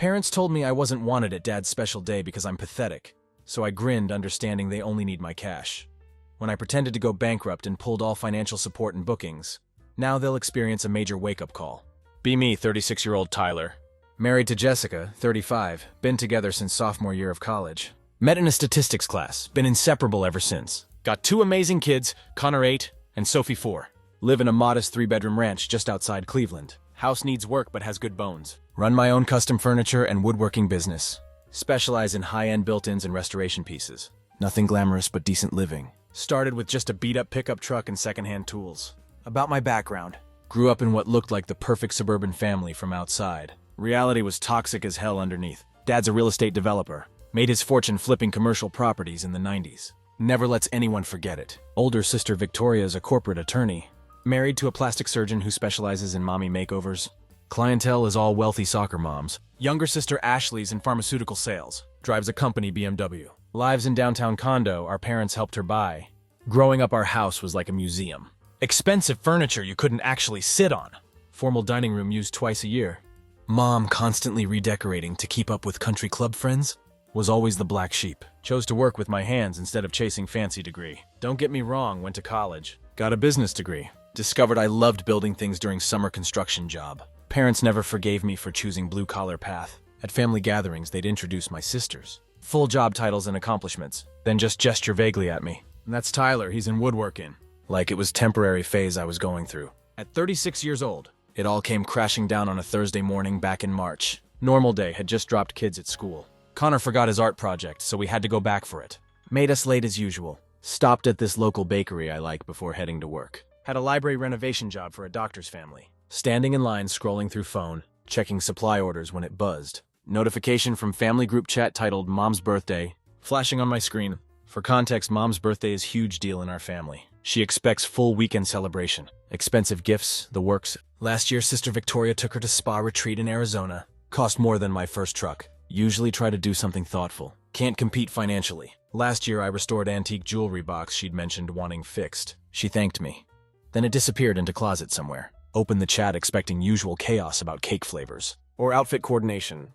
Parents told me I wasn't wanted at Dad's special day because I'm pathetic, so I grinned, understanding they only need my cash. When I pretended to go bankrupt and pulled all financial support and bookings, now they'll experience a major wake-up call. Be me, 36-year-old Tyler. Married to Jessica, 35, been together since sophomore year of college. Met in a statistics class, been inseparable ever since. Got 2 amazing kids, Connor 8 and Sophie 4. Live in a modest 3-bedroom ranch just outside Cleveland. House needs work but has good bones. Run my own custom furniture and woodworking business. Specialize in high-end built-ins and restoration pieces. Nothing glamorous but decent living. Started with just a beat-up pickup truck and secondhand tools. About my background. Grew up in what looked like the perfect suburban family from outside. Reality was toxic as hell underneath. Dad's a real estate developer. Made his fortune flipping commercial properties in the 90s. Never lets anyone forget it. Older sister Victoria is a corporate attorney. Married to a plastic surgeon who specializes in mommy makeovers. Clientele is all wealthy soccer moms. Younger sister Ashley's in pharmaceutical sales. Drives a company BMW. Lives in downtown condo our parents helped her buy. Growing up, our house was like a museum. Expensive furniture you couldn't actually sit on. Formal dining room used twice a year. Mom constantly redecorating to keep up with country club friends. Was always the black sheep. Chose to work with my hands instead of chasing fancy degree. Don't get me wrong, went to college. Got a business degree. Discovered I loved building things during summer construction job. Parents never forgave me for choosing blue-collar path. At family gatherings, they'd introduce my sisters. Full job titles and accomplishments. Then just gesture vaguely at me. And that's Tyler, he's in woodworking. Like it was temporary phase I was going through. At 36 years old, it all came crashing down on a Thursday morning back in March. Normal day, had just dropped kids at school. Connor forgot his art project, so we had to go back for it. Made us late as usual. Stopped at this local bakery I like before heading to work. Had a library renovation job for a doctor's family. Standing in line, scrolling through phone, checking supply orders when it buzzed. Notification from family group chat titled Mom's Birthday, flashing on my screen. For context, Mom's birthday is a huge deal in our family. She expects full weekend celebration. Expensive gifts, the works. Last year, Sister Victoria took her to spa retreat in Arizona. Cost more than my first truck. Usually try to do something thoughtful. Can't compete financially. Last year I restored antique jewelry box she'd mentioned wanting fixed. She thanked me. Then it disappeared into closet somewhere. Opened the chat expecting usual chaos about cake flavors. Or outfit coordination.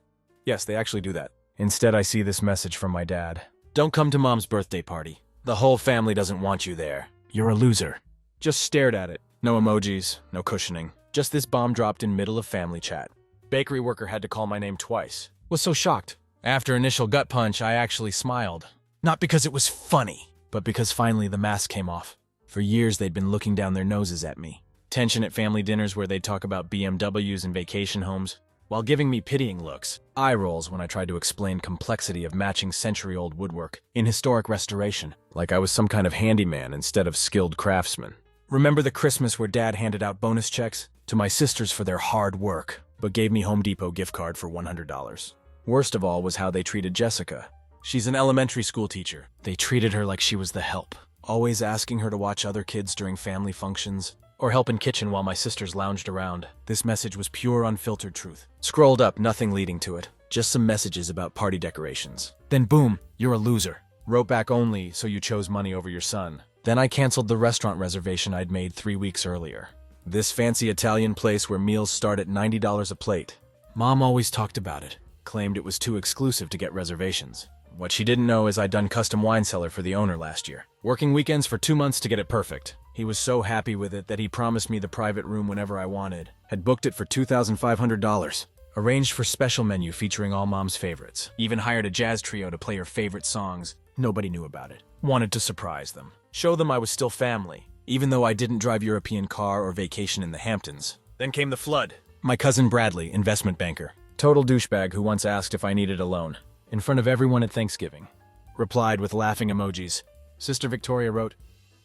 Yes, they actually do that. Instead I see this message from my dad. Don't come to Mom's birthday party. The whole family doesn't want you there. You're a loser. Just stared at it. No emojis, no cushioning. Just this bomb dropped in middle of family chat. Bakery worker had to call my name twice. Was so shocked. After initial gut punch, I actually smiled. Not because it was funny, but because finally the mask came off. For years they'd been looking down their noses at me. Tension at family dinners where they'd talk about BMWs and vacation homes, while giving me pitying looks. Eye rolls when I tried to explain complexity of matching century-old woodwork in historic restoration, like I was some kind of handyman instead of skilled craftsman. Remember the Christmas where Dad handed out bonus checks to my sisters for their hard work, but gave me Home Depot gift card for $100. Worst of all was how they treated Jessica. She's an elementary school teacher. They treated her like she was the help, always asking her to watch other kids during family functions, or help in kitchen while my sisters lounged around. This message was pure unfiltered truth. Scrolled up, nothing leading to it. Just some messages about party decorations. Then boom, you're a loser. Wrote back only, so you chose money over your son. Then I canceled the restaurant reservation I'd made 3 weeks earlier. This fancy Italian place where meals start at $90 a plate. Mom always talked about it. Claimed it was too exclusive to get reservations. What she didn't know is I'd done custom wine cellar for the owner last year. Working weekends for 2 months to get it perfect. He was so happy with it that he promised me the private room whenever I wanted. Had booked it for $2,500. Arranged for special menu featuring all Mom's favorites. Even hired a jazz trio to play her favorite songs. Nobody knew about it. Wanted to surprise them. Show them I was still family, even though I didn't drive European car or vacation in the Hamptons. Then came the flood. My cousin Bradley, investment banker. Total douchebag who once asked if I needed a loan. In front of everyone at Thanksgiving. Replied with laughing emojis. Sister Victoria wrote,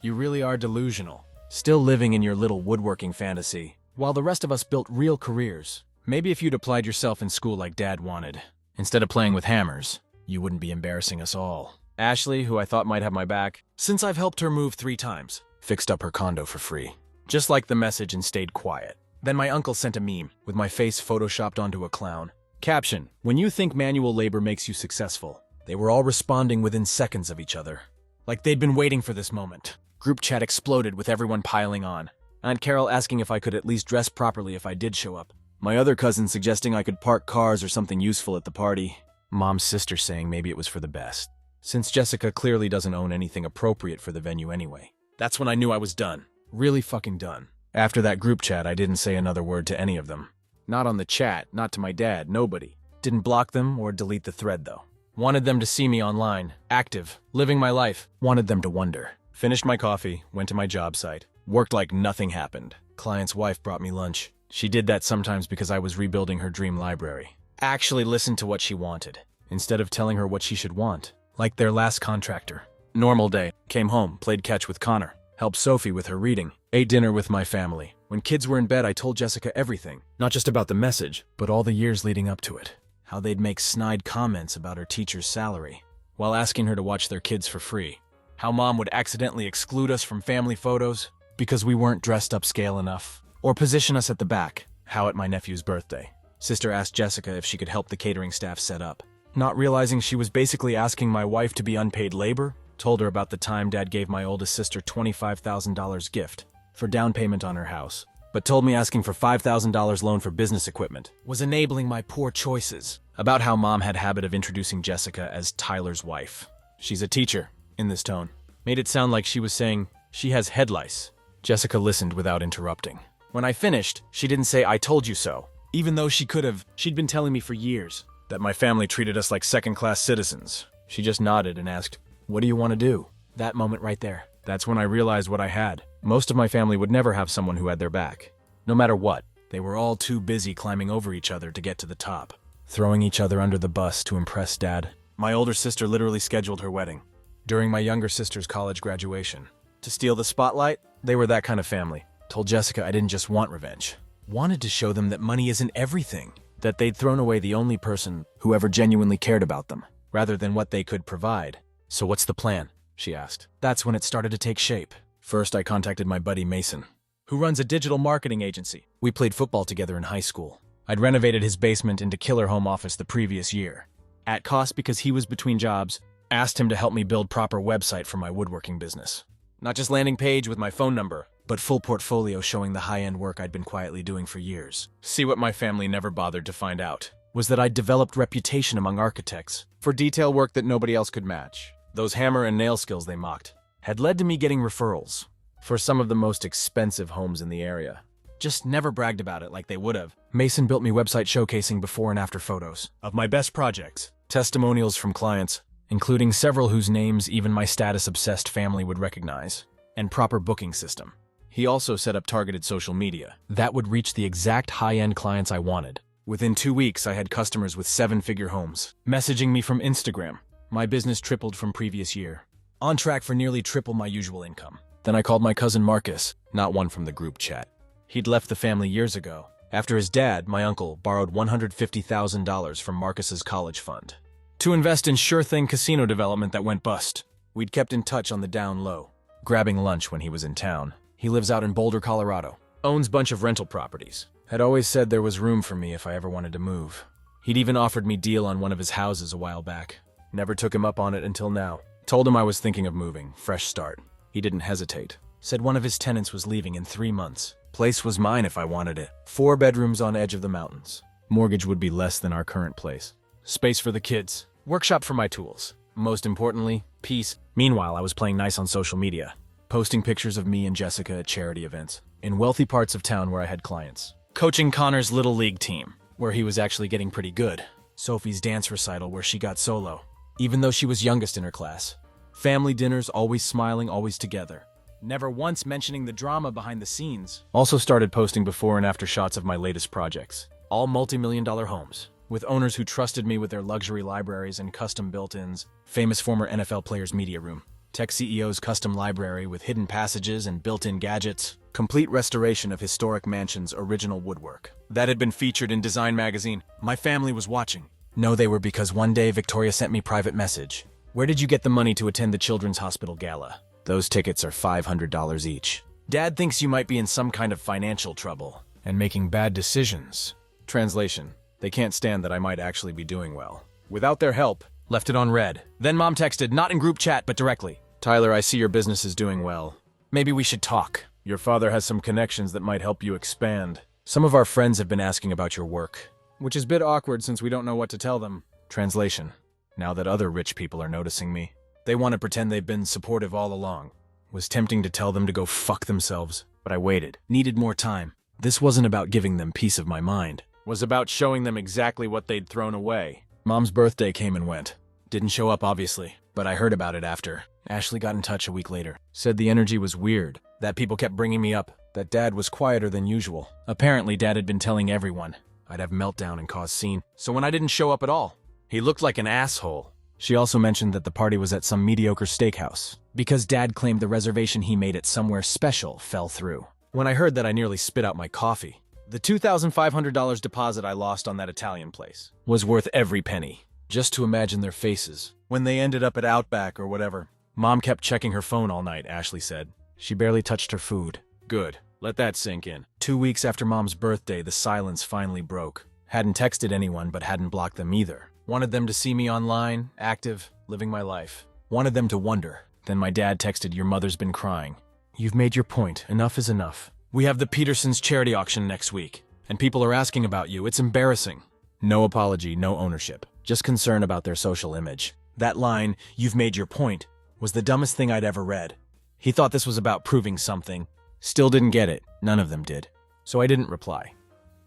"You really are delusional. Still living in your little woodworking fantasy. While the rest of us built real careers. Maybe if you'd applied yourself in school like Dad wanted, instead of playing with hammers, you wouldn't be embarrassing us all." Ashley, who I thought might have my back, since I've helped her move 3 times, fixed up her condo for free. Just liked the message and stayed quiet. Then my uncle sent a meme, with my face photoshopped onto a clown. Caption, "When you think manual labor makes you successful." They were all responding within seconds of each other. Like they'd been waiting for this moment. Group chat exploded with everyone piling on. Aunt Carol asking if I could at least dress properly if I did show up. My other cousin suggesting I could park cars or something useful at the party. Mom's sister saying maybe it was for the best, since Jessica clearly doesn't own anything appropriate for the venue anyway. That's when I knew I was done. Really fucking done. After that group chat, I didn't say another word to any of them. Not on the chat, not to my dad, nobody. Didn't block them or delete the thread though. Wanted them to see me online, active, living my life. Wanted them to wonder. Finished my coffee, went to my job site. Worked like nothing happened. Client's wife brought me lunch. She did that sometimes because I was rebuilding her dream library. Actually listened to what she wanted, instead of telling her what she should want. Like their last contractor. Normal day. Came home, played catch with Connor. Helped Sophie with her reading. Ate dinner with my family. When kids were in bed, I told Jessica everything. Not just about the message, but all the years leading up to it. How they'd make snide comments about her teacher's salary, while asking her to watch their kids for free. How Mom would accidentally exclude us from family photos because we weren't dressed upscale enough, or position us at the back. How at my nephew's birthday, Sister asked Jessica if she could help the catering staff set up. Not realizing she was basically asking my wife to be unpaid labor, told her about the time Dad gave my oldest sister $25,000 gift for down payment on her house, but told me asking for $5,000 loan for business equipment was enabling my poor choices. About how Mom had habit of introducing Jessica as Tyler's wife. She's a teacher, in this tone. Made it sound like she was saying, she has head lice. Jessica listened without interrupting. When I finished, she didn't say, I told you so. Even though she could have, she'd been telling me for years that my family treated us like second-class citizens. She just nodded and asked, what do you want to do? That moment right there. That's when I realized what I had. Most of my family would never have someone who had their back. No matter what, they were all too busy climbing over each other to get to the top. Throwing each other under the bus to impress Dad. My older sister literally scheduled her wedding during my younger sister's college graduation. To steal the spotlight, they were that kind of family. Told Jessica I didn't just want revenge. Wanted to show them that money isn't everything. That they'd thrown away the only person who ever genuinely cared about them, rather than what they could provide. So what's the plan? She asked. That's when it started to take shape. First, I contacted my buddy Mason, who runs a digital marketing agency. We played football together in high school. I'd renovated his basement into killer home office the previous year. At cost because he was between jobs, asked him to help me build proper website for my woodworking business. Not just landing page with my phone number, but full portfolio showing the high-end work I'd been quietly doing for years. See, what my family never bothered to find out was that I'd developed reputation among architects for detail work that nobody else could match. Those hammer and nail skills they mocked had led to me getting referrals for some of the most expensive homes in the area. Just never bragged about it like they would have. Mason built me website showcasing before and after photos of my best projects, testimonials from clients, including several whose names even my status-obsessed family would recognize, and proper booking system. He also set up targeted social media that would reach the exact high-end clients I wanted. Within 2 weeks, I had customers with 7-figure homes messaging me from Instagram. My business tripled from previous year, on track for nearly triple my usual income. Then I called my cousin Marcus, not one from the group chat. He'd left the family years ago, after his dad, my uncle, borrowed $150,000 from Marcus's college fund to invest in sure-thing casino development that went bust. We'd kept in touch on the down low, grabbing lunch when he was in town. He lives out in Boulder, Colorado, owns a bunch of rental properties. Had always said there was room for me if I ever wanted to move. He'd even offered me a deal on one of his houses a while back. Never took him up on it until now. Told him I was thinking of moving, fresh start. He didn't hesitate. Said one of his tenants was leaving in 3 months. Place was mine if I wanted it. 4 bedrooms on edge of the mountains. Mortgage would be less than our current place. Space for the kids. Workshop for my tools. Most importantly, peace. Meanwhile, I was playing nice on social media, posting pictures of me and Jessica at charity events in wealthy parts of town where I had clients. Coaching Connor's little league team, where he was actually getting pretty good. Sophie's dance recital where she got solo, even though she was youngest in her class. Family dinners, always smiling, always together. Never once mentioning the drama behind the scenes. Also started posting before and after shots of my latest projects. All multi-million-dollar homes, with owners who trusted me with their luxury libraries and custom built-ins. Famous former NFL players' media room. Tech CEO's custom library with hidden passages and built-in gadgets. Complete restoration of historic mansion's original woodwork. That had been featured in Design magazine. My family was watching. No, they were, because one day Victoria sent me private message. Where did you get the money to attend the Children's Hospital Gala? Those tickets are $500 each. Dad thinks you might be in some kind of financial trouble and making bad decisions. Translation: they can't stand that I might actually be doing well. Without their help, left it on red. Then Mom texted, not in group chat, but directly. Tyler, I see your business is doing well. Maybe we should talk. Your father has some connections that might help you expand. Some of our friends have been asking about your work, which is a bit awkward since we don't know what to tell them. Translation. Now that other rich people are noticing me, they want to pretend they've been supportive all along. Was tempting to tell them to go fuck themselves, but I waited. Needed more time. This wasn't about giving them peace of my mind. Was about showing them exactly what they'd thrown away. Mom's birthday came and went. Didn't show up, obviously, but I heard about it after. Ashley got in touch a week later. Said the energy was weird, that people kept bringing me up, that Dad was quieter than usual. Apparently, Dad had been telling everyone I'd have meltdown and cause scene. So when I didn't show up at all, he looked like an asshole. She also mentioned that the party was at some mediocre steakhouse, because Dad claimed the reservation he made at somewhere special fell through. When I heard that, I nearly spit out my coffee. The $2,500 deposit I lost on that Italian place was worth every penny. Just to imagine their faces when they ended up at Outback or whatever. Mom kept checking her phone all night, Ashley said. She barely touched her food. Good. Let that sink in. 2 weeks after Mom's birthday, the silence finally broke. Hadn't texted anyone, but hadn't blocked them either. Wanted them to see me online, active, living my life. Wanted them to wonder. Then my dad texted, "Your mother's been crying. You've made your point. Enough is enough. We have the Petersons charity auction next week, and people are asking about you. It's embarrassing." No apology, no ownership. Just concern about their social image. That line, "You've made your point," was the dumbest thing I'd ever read. He thought this was about proving something. Still didn't get it. None of them did. So I didn't reply.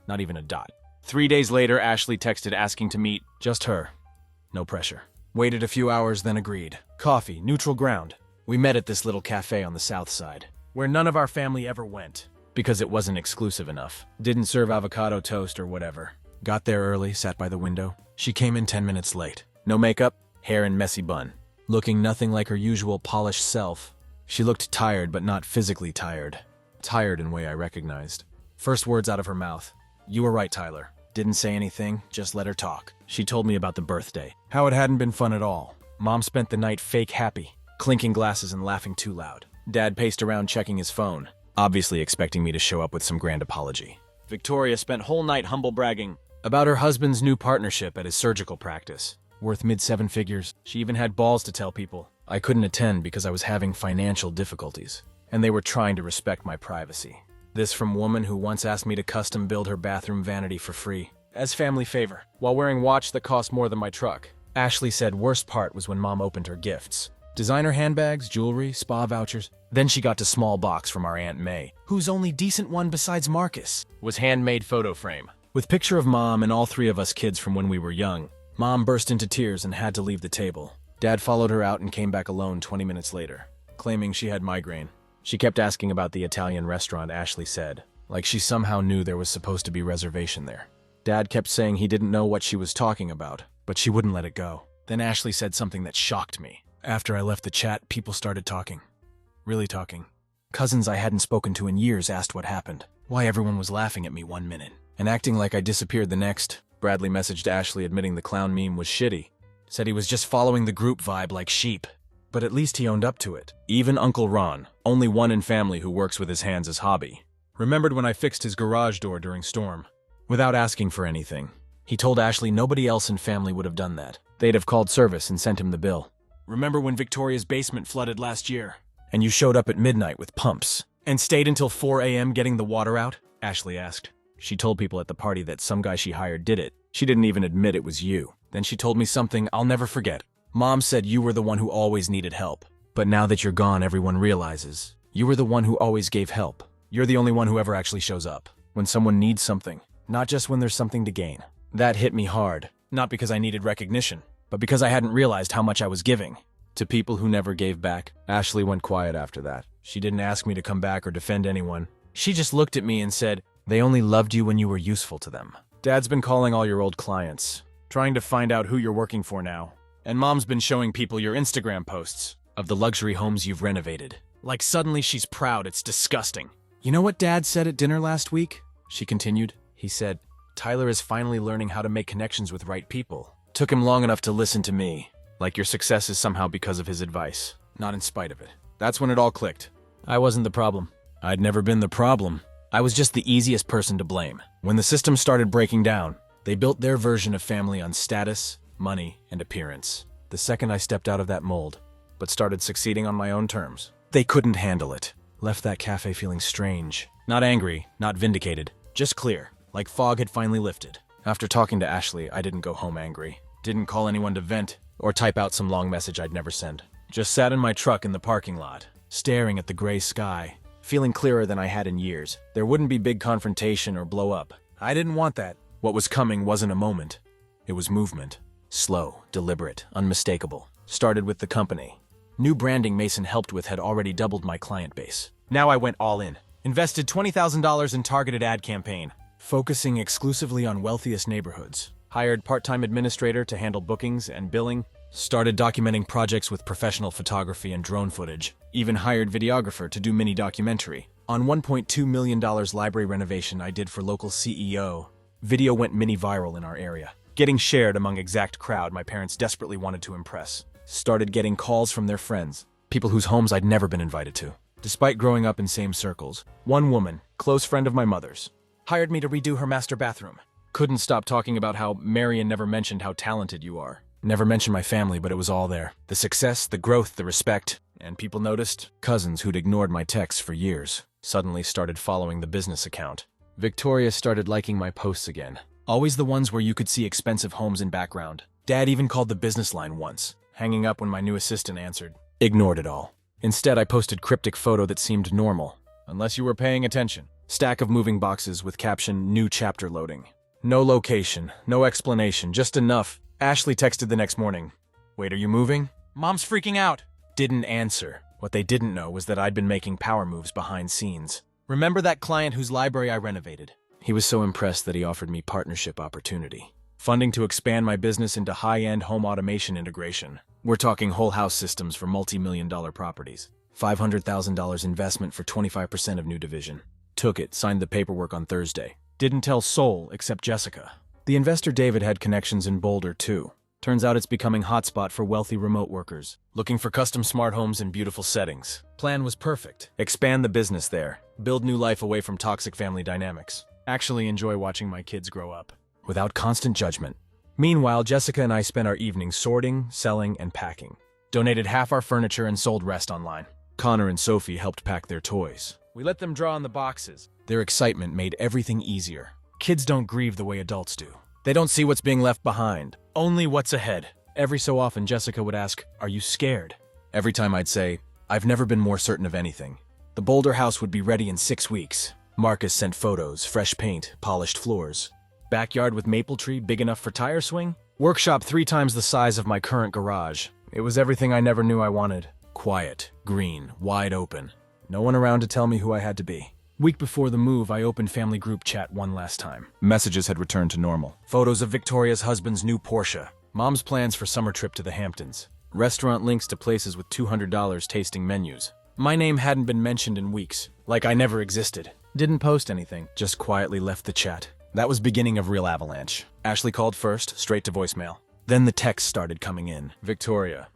Not even a dot. 3 days later, Ashley texted asking to meet. Just her. No pressure. Waited a few hours, then agreed. Coffee, neutral ground. We met at this little cafe on the south side, where none of our family ever went, because it wasn't exclusive enough. Didn't serve avocado toast or whatever. Got there early, sat by the window. She came in 10 minutes late. No makeup, hair in messy bun. Looking nothing like her usual polished self. She looked tired, but not physically tired. Tired in a way I recognized. First words out of her mouth. "You were right, Tyler." Didn't say anything, just let her talk. She told me about the birthday. How it hadn't been fun at all. Mom spent the night fake happy, clinking glasses and laughing too loud. Dad paced around checking his phone, obviously expecting me to show up with some grand apology. Victoria spent whole night humble bragging about her husband's new partnership at his surgical practice. Worth mid-7 figures. She even had balls to tell people I couldn't attend because I was having financial difficulties, and they were trying to respect my privacy. This from a woman who once asked me to custom build her bathroom vanity for free, as family favor, while wearing watch that cost more than my truck. Ashley said worst part was when Mom opened her gifts. Designer handbags, jewelry, spa vouchers. Then she got to small box from our Aunt May, whose only decent one besides Marcus was handmade photo frame. With picture of Mom and all 3 of us kids from when we were young. Mom burst into tears and had to leave the table. Dad followed her out and came back alone 20 minutes later, claiming she had migraine. She kept asking about the Italian restaurant, Ashley said, like she somehow knew there was supposed to be reservation there. Dad kept saying he didn't know what she was talking about, but she wouldn't let it go. Then Ashley said something that shocked me. After I left the chat, people started talking. Really talking. Cousins I hadn't spoken to in years asked what happened, why everyone was laughing at me 1 minute, and acting like I disappeared the next. Bradley messaged Ashley admitting the clown meme was shitty. Said he was just following the group vibe like sheep. But at least he owned up to it. Even Uncle Ron, only one in family who works with his hands as hobby, remembered when I fixed his garage door during storm. Without asking for anything. He told Ashley nobody else in family would have done that. They'd have called service and sent him the bill. Remember when Victoria's basement flooded last year? And you showed up at midnight with pumps and stayed until 4 a.m. getting the water out? Ashley asked. She told people at the party that some guy she hired did it. She didn't even admit it was you. Then she told me something I'll never forget. Mom said you were the one who always needed help. But now that you're gone, everyone realizes you were the one who always gave help. You're the only one who ever actually shows up when someone needs something, not just when there's something to gain. That hit me hard, not because I needed recognition, but because I hadn't realized how much I was giving to people who never gave back. Ashley went quiet after that. She didn't ask me to come back or defend anyone. She just looked at me and said, "They only loved you when you were useful to them." Dad's been calling all your old clients, trying to find out who you're working for now. And Mom's been showing people your Instagram posts of the luxury homes you've renovated. Like suddenly she's proud. It's disgusting. You know what Dad said at dinner last week? She continued. He said, "Tyler is finally learning how to make connections with right people. Took him long enough to listen to me. Like your success is somehow because of his advice, not in spite of it." That's when it all clicked. I wasn't the problem. I'd never been the problem. I was just the easiest person to blame. When the system started breaking down, they built their version of family on status, money, and appearance. The second I stepped out of that mold, but started succeeding on my own terms, they couldn't handle it. Left that cafe feeling strange. Not angry, not vindicated, Just clear, like fog had finally lifted. After talking to Ashley, I didn't go home angry. Didn't call anyone to vent or type out some long message I'd never send. Just sat in my truck in the parking lot, staring at the gray sky, feeling clearer than I had in years. There wouldn't be big confrontation or blow up. I didn't want that. What was coming wasn't a moment. It was movement. Slow, deliberate, unmistakable. Started with the company. New branding Mason helped with had already doubled my client base. Now I went all in. Invested $20,000 in targeted ad campaign, focusing exclusively on wealthiest neighborhoods. Hired part-time administrator to handle bookings and billing. Started documenting projects with professional photography and drone footage. Even hired videographer to do mini documentary. On $1.2 million library renovation I did for local CEO, video went mini viral in our area. Getting shared among exact crowd my parents desperately wanted to impress. Started getting calls from their friends, people whose homes I'd never been invited to. Despite growing up in same circles, one woman, close friend of my mother's, hired me to redo her master bathroom. Couldn't stop talking about how Marion never mentioned how talented you are. Never mentioned my family, but it was all there. The success, the growth, the respect. And people noticed. Cousins who'd ignored my texts for years suddenly started following the business account. Victoria started liking my posts again. Always the ones where you could see expensive homes in background. Dad even called the business line once, hanging up when my new assistant answered. Ignored it all. Instead, I posted cryptic photo that seemed normal, unless you were paying attention. Stack of moving boxes with caption, "New chapter loading." No location, no explanation, just enough. Ashley texted the next morning. "Wait, are you moving?" "Mom's freaking out." Didn't answer. What they didn't know was that I'd been making power moves behind scenes. Remember that client whose library I renovated? He was so impressed that he offered me partnership opportunity. Funding to expand my business into high-end home automation integration. We're talking whole house systems for multi-million-dollar properties. $500,000 investment for 25% of new division. Took it, signed the paperwork on Thursday. Didn't tell soul except Jessica. The investor David had connections in Boulder too. Turns out it's becoming hotspot for wealthy remote workers, looking for custom smart homes in beautiful settings. Plan was perfect. Expand the business there. Build new life away from toxic family dynamics. Actually enjoy watching my kids grow up. Without constant judgment. Meanwhile, Jessica and I spent our evenings sorting, selling, and packing. Donated half our furniture and sold rest online. Connor and Sophie helped pack their toys. We let them draw on the boxes. Their excitement made everything easier. Kids don't grieve the way adults do. They don't see what's being left behind, only what's ahead. Every so often, Jessica would ask, "Are you scared?" Every time I'd say, "I've never been more certain of anything." The Boulder house would be ready in 6 weeks. Marcus sent photos, fresh paint, polished floors. Backyard with maple tree big enough for tire swing? Workshop 3 times the size of my current garage. It was everything I never knew I wanted. Quiet, green, wide open. No one around to tell me who I had to be. Week before the move, I opened family group chat one last time. Messages had returned to normal. Photos of Victoria's husband's new Porsche. Mom's plans for summer trip to the Hamptons. Restaurant links to places with $200 tasting menus. My name hadn't been mentioned in weeks, like I never existed. Didn't post anything, just quietly left the chat. That was beginning of real avalanche. Ashley called first, straight to voicemail. Then the texts started coming in. "Victoria,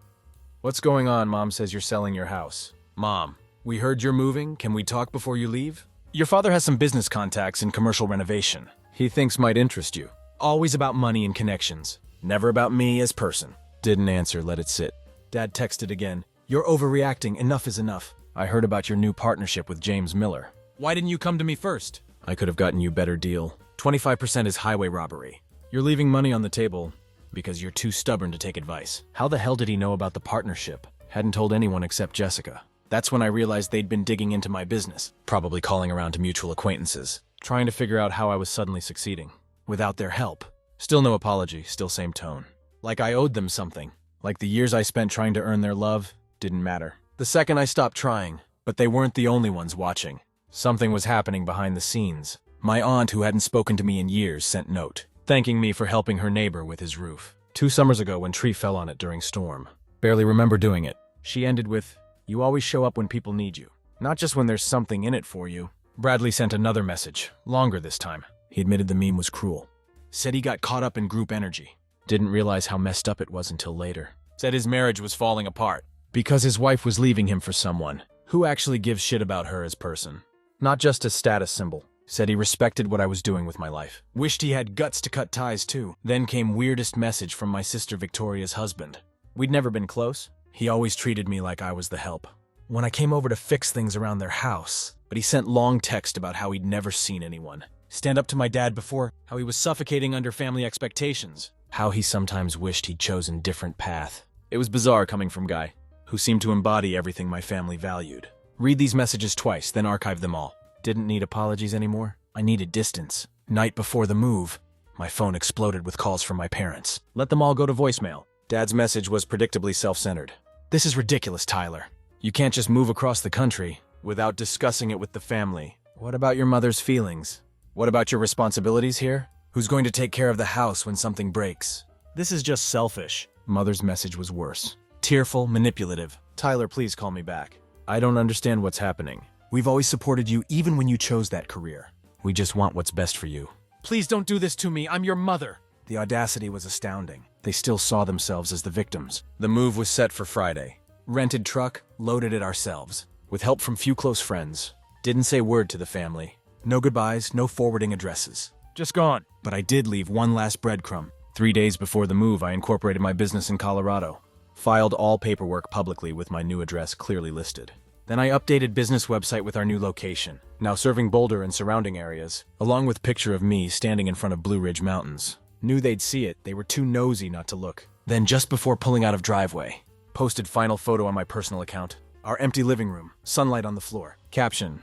what's going on? Mom says you're selling your house." "Mom, we heard you're moving. Can we talk before you leave? Your father has some business contacts in commercial renovation. He thinks might interest you. Always about money and connections. Never about me as person." Didn't answer, let it sit. Dad texted again. "You're overreacting. Enough is enough. I heard about your new partnership with James Miller. Why didn't you come to me first?" "I could have gotten you better deal. 25% is highway robbery. You're leaving money on the table because you're too stubborn to take advice." How the hell did he know about the partnership? Hadn't told anyone except Jessica. That's when I realized they'd been digging into my business, probably calling around to mutual acquaintances, trying to figure out how I was suddenly succeeding. Without their help. Still no apology, still same tone. Like I owed them something. Like the years I spent trying to earn their love didn't matter. The second I stopped trying, but they weren't the only ones watching. Something was happening behind the scenes. My aunt, who hadn't spoken to me in years, sent note, thanking me for helping her neighbor with his roof. 2 summers ago when tree fell on it during storm. Barely remember doing it. She ended with, "You always show up when people need you. Not just when there's something in it for you." Bradley sent another message, longer this time. He admitted the meme was cruel. Said he got caught up in group energy. Didn't realize how messed up it was until later. Said his marriage was falling apart because his wife was leaving him for someone who actually gives shit about her as person. Not just a status symbol. Said he respected what I was doing with my life. Wished he had guts to cut ties too. Then came weirdest message from my sister Victoria's husband. We'd never been close. He always treated me like I was the help. When I came over to fix things around their house, but he sent long text about how he'd never seen anyone. stand up to my dad before, how he was suffocating under family expectations, how he sometimes wished he'd chosen a different path. It was bizarre coming from Guy, who seemed to embody everything my family valued. Read these messages twice, then archive them all. Didn't need apologies anymore. I needed distance. Night before the move, my phone exploded with calls from my parents. Let them all go to voicemail. Dad's message was predictably self-centered. This is ridiculous, Tyler. You can't just move across the country without discussing it with the family. What about your mother's feelings? What about your responsibilities here? Who's going to take care of the house when something breaks? This is just selfish. Mother's message was worse. Tearful, manipulative. Tyler, please call me back. I don't understand what's happening. We've always supported you even when you chose that career. We just want what's best for you. Please don't do this to me. I'm your mother. The audacity was astounding. They still saw themselves as the victims. The move was set for Friday. Rented truck, loaded it ourselves. With help from few close friends. Didn't say word to the family. No goodbyes, no forwarding addresses. Just gone. But I did leave one last breadcrumb. 3 days before the move, I incorporated my business in Colorado. Filed all paperwork publicly with my new address clearly listed. Then I updated business website with our new location, now serving Boulder and surrounding areas, along with picture of me standing in front of Blue Ridge Mountains. Knew they'd see it, they were too nosy not to look. Then just before pulling out of driveway, posted final photo on my personal account. Our empty living room, sunlight on the floor. Caption: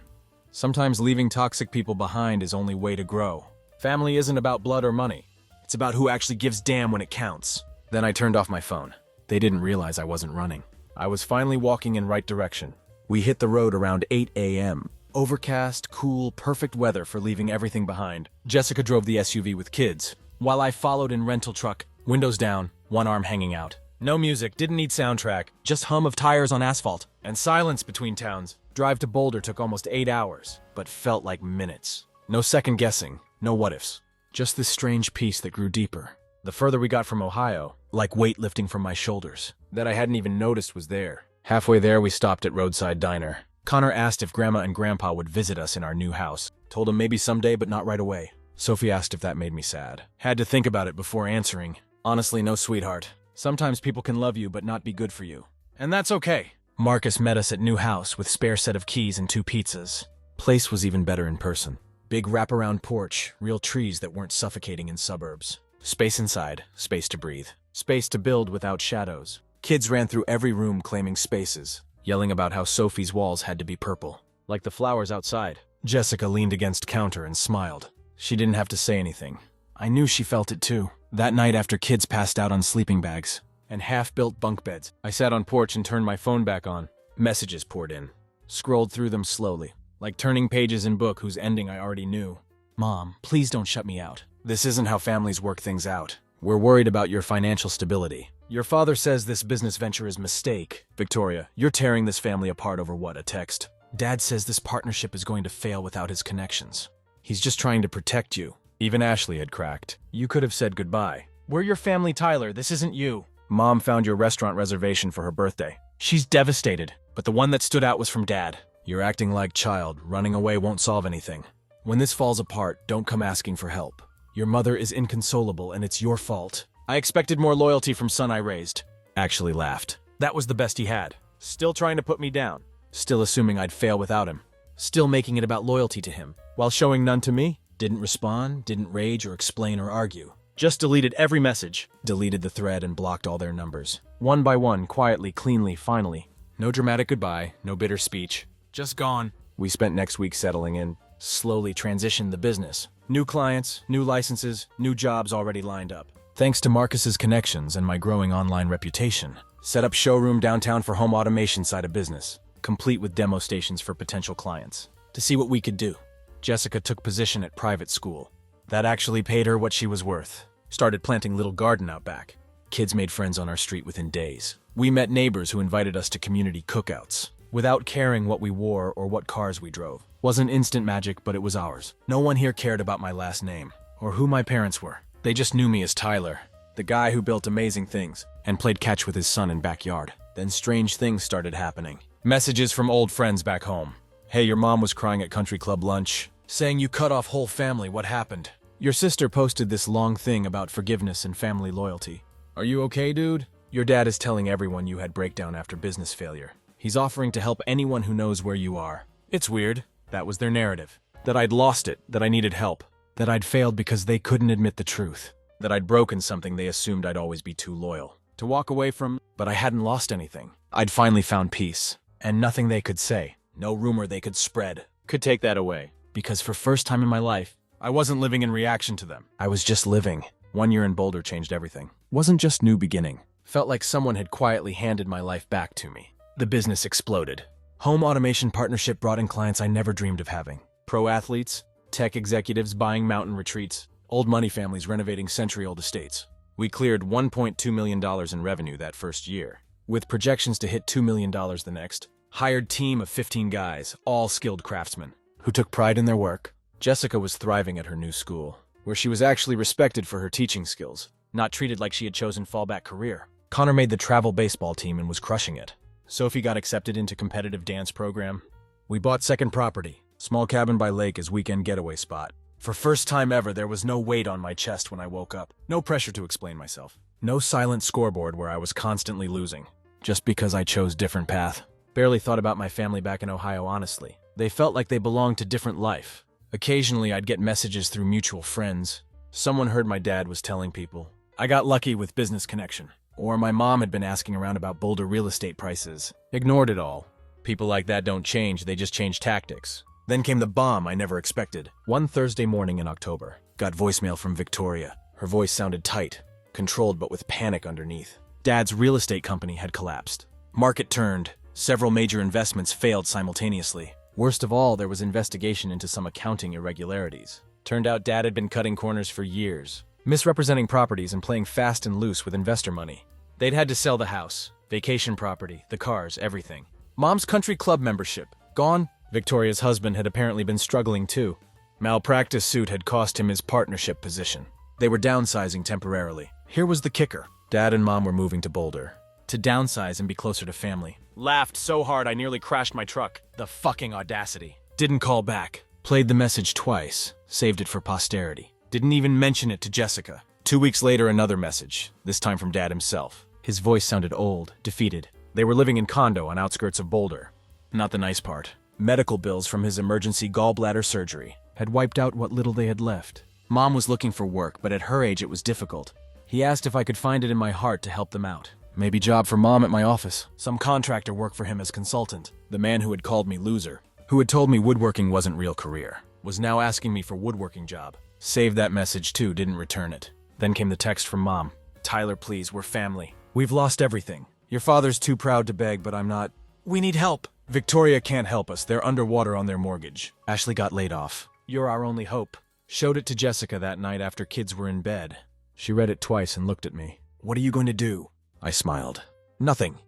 sometimes leaving toxic people behind is only way to grow. Family isn't about blood or money. It's about who actually gives damn when it counts. Then I turned off my phone. They didn't realize I wasn't running. I was finally walking in right direction. We hit the road around 8 a.m. Overcast, cool, perfect weather for leaving everything behind. Jessica drove the SUV with kids, while I followed in rental truck, windows down, one arm hanging out. No music, didn't need soundtrack, just hum of tires on asphalt, and silence between towns. Drive to Boulder took almost 8 hours, but felt like minutes. No second guessing, no what-ifs. Just this strange peace that grew deeper. The further we got from Ohio, like weight lifting from my shoulders, that I hadn't even noticed was there. Halfway there, we stopped at Roadside Diner. Connor asked if Grandma and Grandpa would visit us in our new house. Told him maybe someday, but not right away. Sophie asked if that made me sad. Had to think about it before answering. Honestly, no, sweetheart. Sometimes people can love you but not be good for you. And that's okay. Marcus met us at new house with spare set of keys and 2 pizzas. Place was even better in person. Big wraparound porch, real trees that weren't suffocating in suburbs. Space inside, space to breathe. Space to build without shadows. Kids ran through every room claiming spaces, yelling about how Sophie's walls had to be purple, like the flowers outside. Jessica leaned against counter and smiled. She didn't have to say anything. I knew she felt it too. That night after kids passed out on sleeping bags and half-built bunk beds, I sat on porch and turned my phone back on. Messages poured in. Scrolled through them slowly, like turning pages in book whose ending I already knew. Mom, please don't shut me out. This isn't how families work things out. We're worried about your financial stability. Your father says this business venture is a mistake. Victoria, you're tearing this family apart over what, a text? Dad says this partnership is going to fail without his connections. He's just trying to protect you. Even Ashley had cracked. You could have said goodbye. We're your family, Tyler. This isn't you. Mom found your restaurant reservation for her birthday. She's devastated, but the one that stood out was from Dad. You're acting like child. Running away won't solve anything. When this falls apart, don't come asking for help. Your mother is inconsolable and it's your fault. I expected more loyalty from son I raised. Actually laughed. That was the best he had. Still trying to put me down. Still assuming I'd fail without him. Still making it about loyalty to him, while showing none to me. Didn't respond, didn't rage or explain or argue. Just deleted every message. Deleted the thread and blocked all their numbers. One by one, quietly, cleanly, finally. No dramatic goodbye, no bitter speech. Just gone. We spent next week settling in. Slowly transitioned the business. New clients, new licenses, new jobs already lined up. Thanks to Marcus's connections and my growing online reputation. Set up showroom downtown for home automation side of business, complete with demo stations for potential clients, to see what we could do. Jessica took position at private school. That actually paid her what she was worth. Started planting little garden out back. Kids made friends on our street within days. We met neighbors who invited us to community cookouts, without caring what we wore or what cars we drove. Wasn't instant magic, but it was ours. No one here cared about my last name, or who my parents were. They just knew me as Tyler, the guy who built amazing things, and played catch with his son in backyard. Then strange things started happening. Messages from old friends back home. Hey, your mom was crying at country club lunch, saying you cut off whole family, what happened? Your sister posted this long thing about forgiveness and family loyalty. Are you okay, dude? Your dad is telling everyone you had breakdown after business failure. He's offering to help anyone who knows where you are. It's weird. That was their narrative. That I'd lost it, that I needed help. That I'd failed because they couldn't admit the truth. That I'd broken something they assumed I'd always be too loyal to walk away from, but I hadn't lost anything. I'd finally found peace, and nothing they could say, no rumor they could spread, could take that away. Because for first time in my life, I wasn't living in reaction to them. I was just living. 1 year in Boulder changed everything. Wasn't just new beginning. Felt like someone had quietly handed my life back to me. The business exploded. Home automation partnership brought in clients I never dreamed of having. Pro athletes, tech executives buying mountain retreats, old money families renovating century-old estates. We cleared $1.2 million in revenue that first year, with projections to hit $2 million the next. Hired team of 15 guys, all skilled craftsmen, who took pride in their work. Jessica was thriving at her new school, where she was actually respected for her teaching skills, not treated like she had chosen fallback career. Connor made the travel baseball team and was crushing it. Sophie got accepted into competitive dance program. We bought second property, small cabin by lake as weekend getaway spot. For first time ever, there was no weight on my chest when I woke up. No pressure to explain myself. No silent scoreboard where I was constantly losing, just because I chose different path. Barely thought about my family back in Ohio honestly. They felt like they belonged to different life. Occasionally, I'd get messages through mutual friends. Someone heard my dad was telling people. I got lucky with business connection. Or my mom had been asking around about Boulder real estate prices. Ignored it all. People like that don't change, they just change tactics. Then came the bomb I never expected. One Thursday morning in October, got voicemail from Victoria. Her voice sounded tight, controlled but with panic underneath. Dad's real estate company had collapsed. Market turned. Several major investments failed simultaneously. Worst of all, there was investigation into some accounting irregularities. Turned out Dad had been cutting corners for years, misrepresenting properties and playing fast and loose with investor money. They'd had to sell the house, vacation property, the cars, everything. Mom's country club membership, gone. Victoria's husband had apparently been struggling too. Malpractice suit had cost him his partnership position. They were downsizing temporarily. Here was the kicker. Dad and Mom were moving to Boulder. To downsize and be closer to family. Laughed so hard I nearly crashed my truck. The fucking audacity. Didn't call back. Played the message twice. Saved it for posterity. Didn't even mention it to Jessica. 2 weeks later, another message. This time from Dad himself. His voice sounded old, defeated. They were living in condo on outskirts of Boulder. Not the nice part. Medical bills from his emergency gallbladder surgery had wiped out what little they had left. Mom was looking for work, but at her age it was difficult. He asked if I could find it in my heart to help them out. Maybe job for Mom at my office. Some contractor work for him as consultant. The man who had called me loser, who had told me woodworking wasn't real career, was now asking me for woodworking job. Saved that message too, didn't return it. Then came the text from Mom. Tyler, please, we're family. We've lost everything. Your father's too proud to beg, but I'm not. We need help. Victoria can't help us. They're underwater on their mortgage. Ashley got laid off. You're our only hope. Showed it to Jessica that night after kids were in bed. She read it twice and looked at me. What are you going to do? I smiled. Nothing.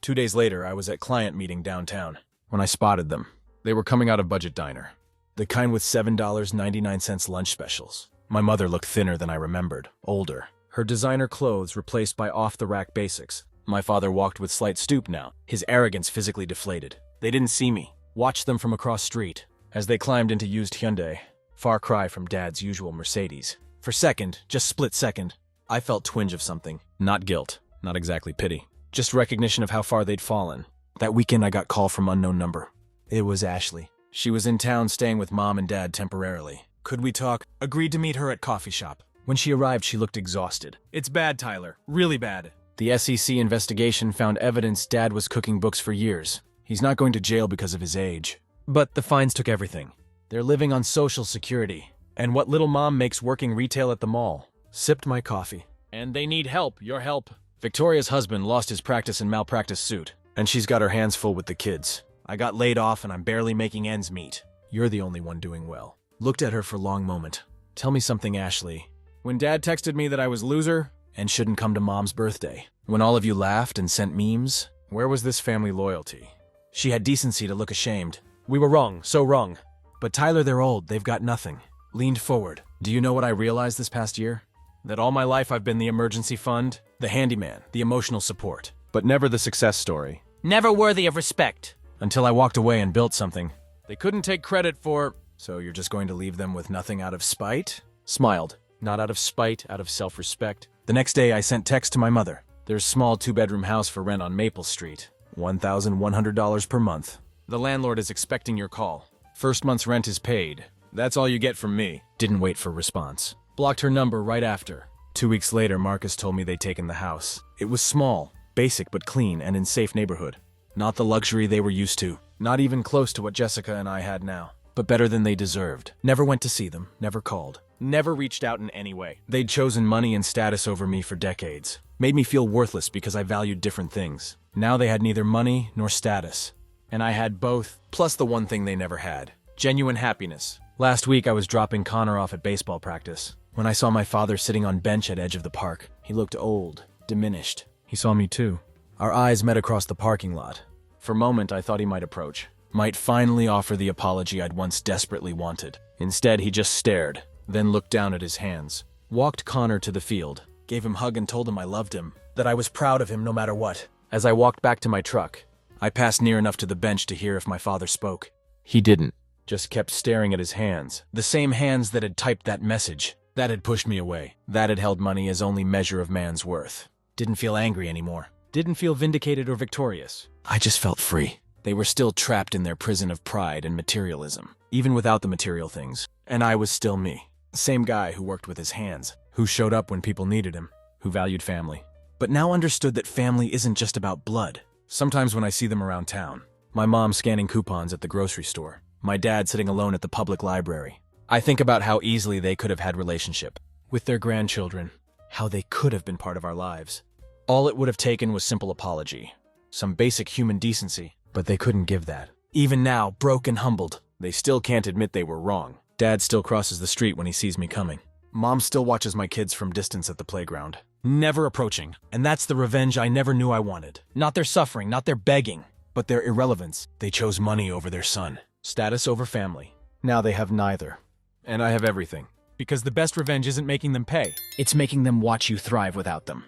2 days later, I was at client meeting downtown when I spotted them. They were coming out of budget diner. The kind with $7.99 lunch specials. My mother looked thinner than I remembered, older. Her designer clothes replaced by off-the-rack basics. My father walked with slight stoop now, his arrogance physically deflated. They didn't see me. Watched them from across street as they climbed into used Hyundai. Far cry from Dad's usual Mercedes. For second, just split second, I felt twinge of something. Not guilt, not exactly pity. Just recognition of how far they'd fallen. That weekend I got call from unknown number. It was Ashley. She was in town staying with Mom and Dad temporarily. Could we talk? Agreed to meet her at coffee shop. When she arrived, she looked exhausted. It's bad, Tyler. Really bad. The SEC investigation found evidence Dad was cooking books for years. He's not going to jail because of his age. But the fines took everything. They're living on Social Security. And what little Mom makes working retail at the mall. Sipped my coffee. And they need help, your help. Victoria's husband lost his practice in malpractice suit. And she's got her hands full with the kids. I got laid off and I'm barely making ends meet. You're the only one doing well. Looked at her for a long moment. Tell me something, Ashley. When Dad texted me that I was loser and shouldn't come to Mom's birthday, when all of you laughed and sent memes, where was this family loyalty? She had decency to look ashamed. We were wrong, so wrong. But Tyler, they're old, they've got nothing. Leaned forward. Do you know what I realized this past year? That all my life I've been the emergency fund, the handyman, the emotional support, but never the success story. Never worthy of respect. Until I walked away and built something. They couldn't take credit for... So you're just going to leave them with nothing out of spite? Smiled. Not out of spite, out of self-respect. The next day I sent text to my mother. There's a small 2-bedroom house for rent on Maple Street. $1,100 per month. The landlord is expecting your call. First month's rent is paid. That's all you get from me. Didn't wait for response. Blocked her number right after. 2 weeks later, Marcus told me they'd taken the house. It was small, basic but clean, and in safe neighborhood. Not the luxury they were used to. Not even close to what Jessica and I had now. But better than they deserved. Never went to see them, never called. Never reached out in any way. They'd chosen money and status over me for decades. Made me feel worthless because I valued different things. Now they had neither money nor status. And I had both, plus the one thing they never had. Genuine happiness. Last week I was dropping Connor off at baseball practice. When I saw my father sitting on bench at edge of the park, he looked old, diminished. He saw me too. Our eyes met across the parking lot. For a moment I thought he might approach. Might finally offer the apology I'd once desperately wanted. Instead, he just stared, then looked down at his hands. Walked Connor to the field, gave him a hug and told him I loved him, that I was proud of him no matter what. As I walked back to my truck, I passed near enough to the bench to hear if my father spoke. He didn't, just kept staring at his hands. The same hands that had typed that message. That had pushed me away. That had held money as only measure of man's worth. Didn't feel angry anymore. Didn't feel vindicated or victorious. I just felt free. They were still trapped in their prison of pride and materialism, even without the material things. And I was still me. Same guy who worked with his hands, who showed up when people needed him, who valued family. But now understood that family isn't just about blood. Sometimes when I see them around town, my mom scanning coupons at the grocery store, my dad sitting alone at the public library, I think about how easily they could have had relationship with their grandchildren, how they could have been part of our lives. All it would have taken was simple apology, some basic human decency. But they couldn't give that. Even now, broke and humbled, they still can't admit they were wrong. Dad still crosses the street when he sees me coming. Mom still watches my kids from distance at the playground. Never approaching. And that's the revenge I never knew I wanted. Not their suffering, not their begging, but their irrelevance. They chose money over their son. Status over family. Now they have neither. And I have everything. Because the best revenge isn't making them pay. It's making them watch you thrive without them.